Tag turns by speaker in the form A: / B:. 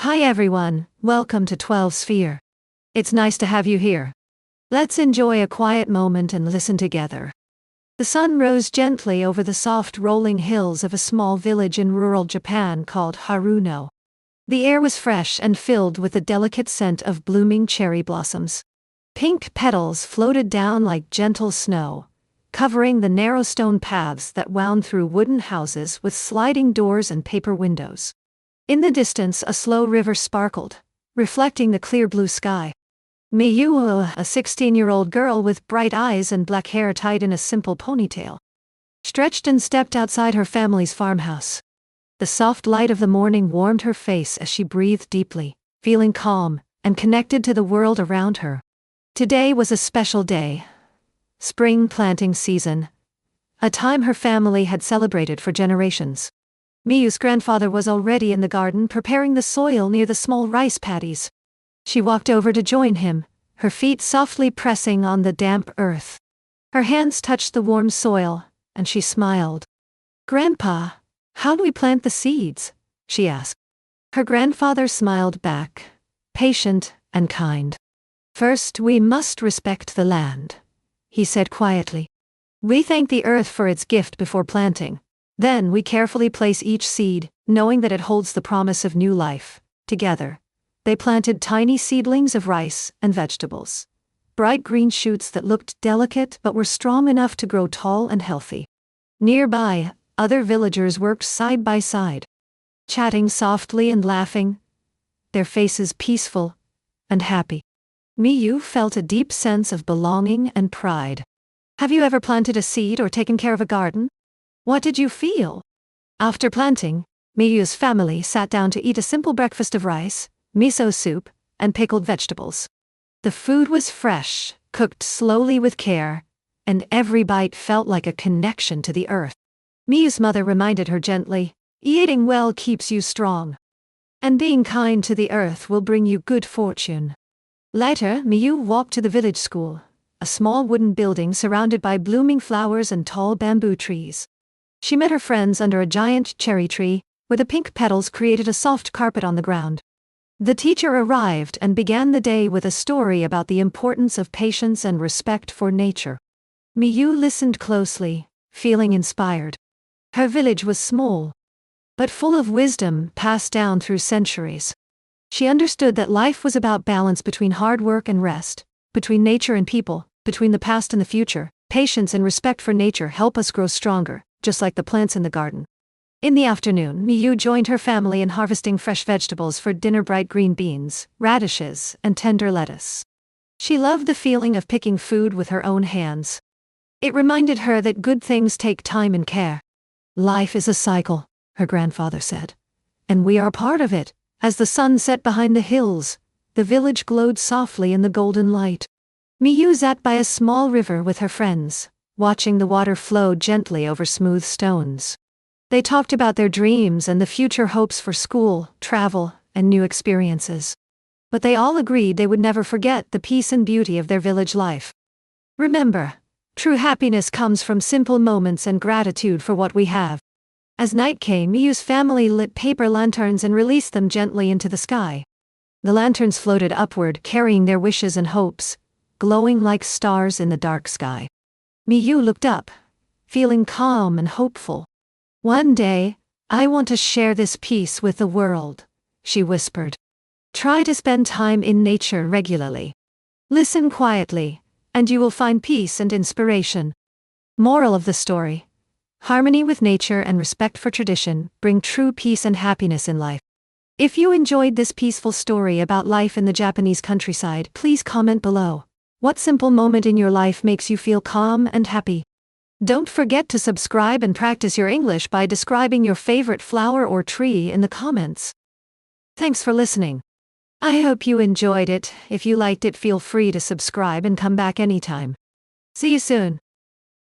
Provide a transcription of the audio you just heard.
A: Hi everyone, welcome to 12 Sphere. It's nice to have you here. Let's enjoy a quiet moment and listen together. The sun rose gently over the soft rolling hills of a small village in rural Japan called Haruno. The air was fresh and filled with the delicate scent of blooming cherry blossoms. Pink petals floated down like gentle snow, covering the narrow stone paths that wound through wooden houses with sliding doors and paper windows. In the distance, a slow river sparkled, reflecting the clear blue sky. Miyu, a 16-year-old girl with bright eyes and black hair tied in a simple ponytail, stretched and stepped outside her family's farmhouse. The soft light of the morning warmed her face as she breathed deeply, feeling calm and connected to the world around her. Today was a special day. Spring planting season, a time her family had celebrated for generations. Miyu's grandfather was already in the garden preparing the soil near the small rice paddies. She walked over to join him, her feet softly pressing on the damp earth. Her hands touched the warm soil, and she smiled. "Grandpa, how do we plant the seeds?" she asked. Her grandfather smiled back, patient and kind. "First, we must respect the land," he said quietly. "We thank the earth for its gift before planting. Then we carefully place each seed, knowing that it holds the promise of new life." Together, they planted tiny seedlings of rice and vegetables, bright green shoots that looked delicate but were strong enough to grow tall and healthy. Nearby, other villagers worked side by side, chatting softly and laughing, their faces peaceful and happy. Miyu felt a deep sense of belonging and pride. Have you ever planted a seed or taken care of a garden? What did you feel? After planting, Miyu's family sat down to eat a simple breakfast of rice, miso soup, and pickled vegetables. The food was fresh, cooked slowly with care, and every bite felt like a connection to the earth. Miyu's mother reminded her gently, "Eating well keeps you strong, and being kind to the earth will bring you good fortune." Later, Miyu walked to the village school, a small wooden building surrounded by blooming flowers and tall bamboo trees. She met her friends under a giant cherry tree, where the pink petals created a soft carpet on the ground. The teacher arrived and began the day with a story about the importance of patience and respect for nature. Miyu listened closely, feeling inspired. Her village was small, but full of wisdom passed down through centuries. She understood that life was about balance between hard work and rest, between nature and people, between the past and the future. Patience and respect for nature help us grow stronger, just like the plants in the garden. In the afternoon, Miyu joined her family in harvesting fresh vegetables for dinner: bright green beans, radishes, and tender lettuce. She loved the feeling of picking food with her own hands. It reminded her that good things take time and care. "Life is a cycle," her grandfather said, "and we are part of it." As the sun set behind the hills, the village glowed softly in the golden light. Miyu sat by a small river with her friends, watching the water flow gently over smooth stones. They talked about their dreams and the future hopes for school, travel, and new experiences. But they all agreed they would never forget the peace and beauty of their village life. Remember, true happiness comes from simple moments and gratitude for what we have. As night came, Miyu's family lit paper lanterns and released them gently into the sky. The lanterns floated upward, carrying their wishes and hopes, glowing like stars in the dark sky. Miyu looked up, feeling calm and hopeful. "One day, I want to share this peace with the world," she whispered. "Try to spend time in nature regularly. Listen quietly, and you will find peace and inspiration." Moral of the story: harmony with nature and respect for tradition bring true peace and happiness in life. If you enjoyed this peaceful story about life in the Japanese countryside, please comment below. What simple moment in your life makes you feel calm and happy? Don't forget to subscribe and practice your English by describing your favorite flower or tree in the comments. Thanks for listening. I hope you enjoyed it. If you liked it, feel free to subscribe and come back anytime. See you soon.